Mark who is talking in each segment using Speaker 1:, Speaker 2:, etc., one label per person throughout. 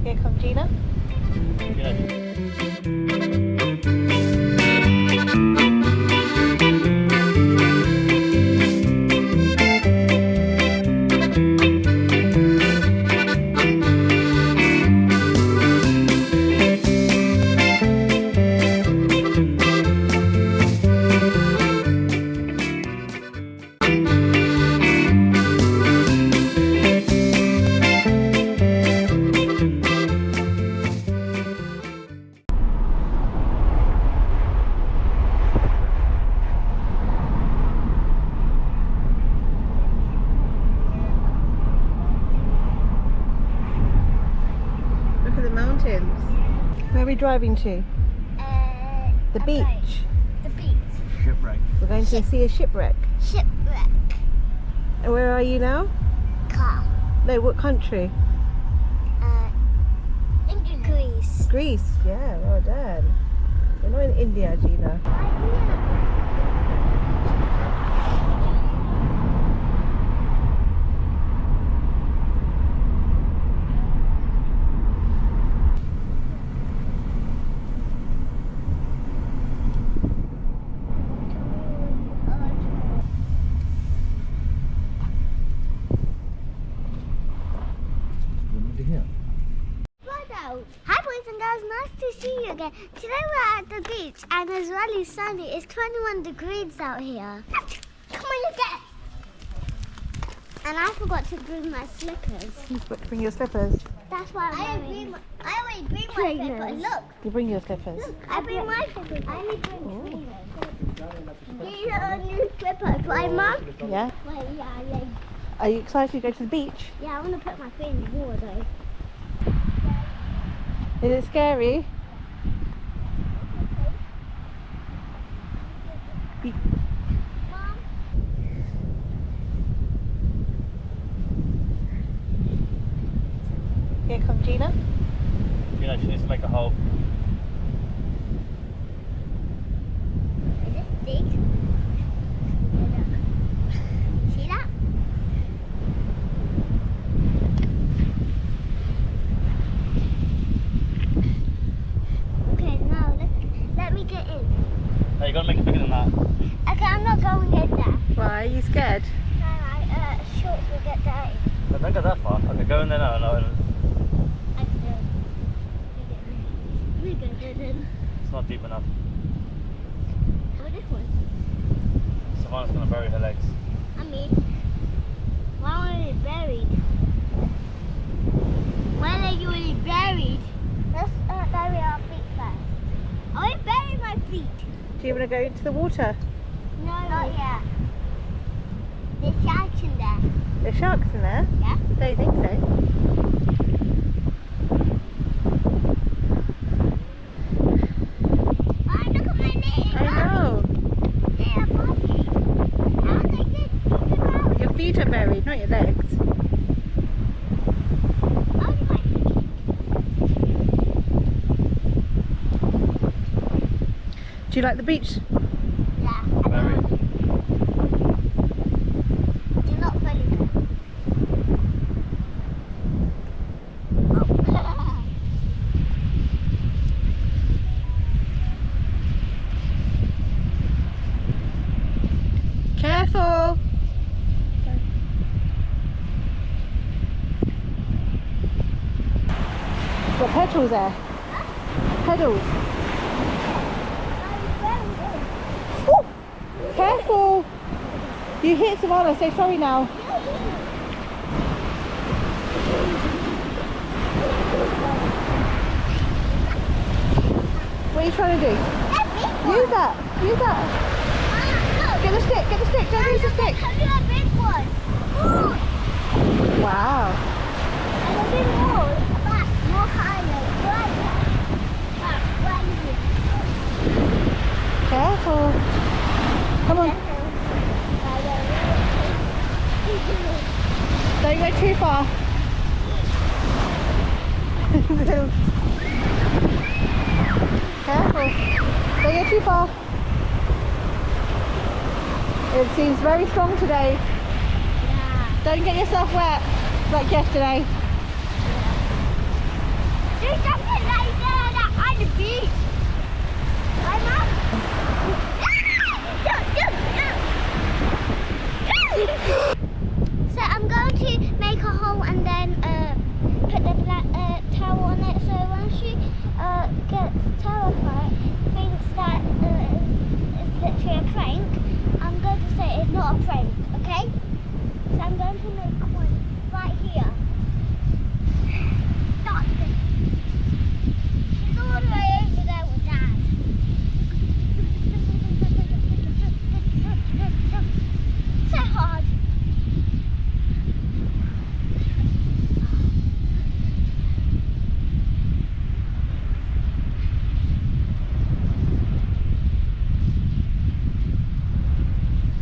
Speaker 1: Here comes Gina. Where are we driving to? The beach.
Speaker 2: The beach.
Speaker 3: Shipwreck.
Speaker 1: We're going to see a shipwreck.
Speaker 2: Shipwreck.
Speaker 1: And where are you now?
Speaker 2: Car.
Speaker 1: No, what country?
Speaker 2: Greece.
Speaker 1: Greece. Yeah, well done. We're not in India, Gina.
Speaker 2: Hi boys and girls, nice to see you again. Today we're at the beach and it's really sunny. It's 21 degrees out here. Come on, you get. And I forgot to bring my slippers.
Speaker 1: You forgot to bring your slippers.
Speaker 2: That's why I always bring my slippers. Look.
Speaker 1: You bring your slippers.
Speaker 2: Look, I bring my slippers. I only bring three. These are new slippers, right, Mum?
Speaker 1: Yeah.
Speaker 2: Wait, yeah.
Speaker 1: Are you excited to go to the beach?
Speaker 2: Yeah, I want to put my feet in the water though.
Speaker 1: Is it scary?
Speaker 2: Mom?
Speaker 1: Here comes Gina.
Speaker 3: You know, she needs to make a hole.
Speaker 2: Is it big? See that? Okay, now let me get in.
Speaker 3: Hey, you gotta make it bigger than that.
Speaker 2: Okay, I'm not going in there.
Speaker 1: Why? Are you scared?
Speaker 2: No, my shorts will get dirty.
Speaker 3: No, don't go that far. Okay, go in there now. No,
Speaker 2: I can. We go then.
Speaker 3: it's not deep enough.
Speaker 2: What this one?
Speaker 3: Savannah's gonna bury her legs.
Speaker 2: I mean, why are they buried? Why are they already buried? Let's bury our feet first. I want to bury my feet.
Speaker 1: Do you want to go into the water?
Speaker 2: No, not yet. There's sharks in there.
Speaker 1: There's sharks in there?
Speaker 2: Yeah?
Speaker 1: Don't think so.
Speaker 2: Oh, look at my legs.
Speaker 1: I know.
Speaker 2: They're body. How they get out?
Speaker 1: Your feet are buried, not your legs.
Speaker 2: Oh, my feet.
Speaker 1: Do you like the beach?
Speaker 2: Yeah.
Speaker 3: Very.
Speaker 2: You're not funny.
Speaker 1: Careful! Got pedals there. Pedals. Ooh, careful! You hit Savannah, say sorry now. What are you trying to do? Use that! Use that! Get the stick! Get the stick! Don't use the stick!
Speaker 2: Look at that big one.
Speaker 1: Wow!
Speaker 2: And a bit more. Back, more higher.
Speaker 1: Careful! Come on! Don't go too far! Careful! Don't go too far! It seems very strong today.
Speaker 2: Yeah.
Speaker 1: Don't get yourself wet like yesterday.
Speaker 2: Do something like that on the beach. Right, Mum? So I'm going to make a hole and then put the black towel on it. So when she gets terrified, thinks that it's literally a prank, I'm going to say it's not a prank, okay? So I'm going to make one right here. Start this. She's all the way over there with Dad. So hard.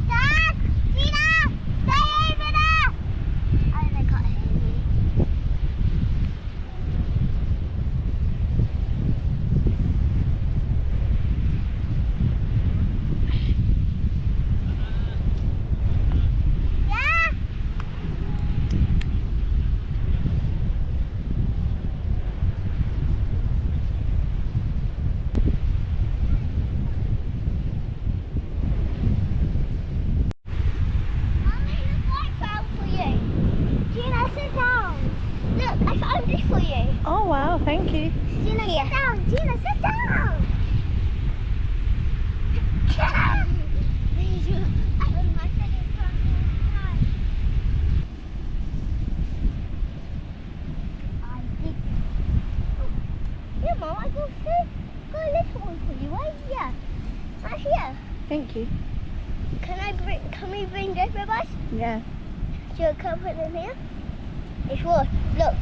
Speaker 2: Dad! Geena! Stay over there! Oh, they can't hear me. Yeah? Mommy, look what I found for you. Geena, sit down. Look, I found this for you.
Speaker 1: Oh wow, thank you.
Speaker 2: Geena, sit down. Geena, sit down. Yeah, Mum, I got a little one for you. Right here. Right here.
Speaker 1: Thank you.
Speaker 2: Can we bring this with us?
Speaker 1: Yeah.
Speaker 2: So come put it in here? It's yours. Look.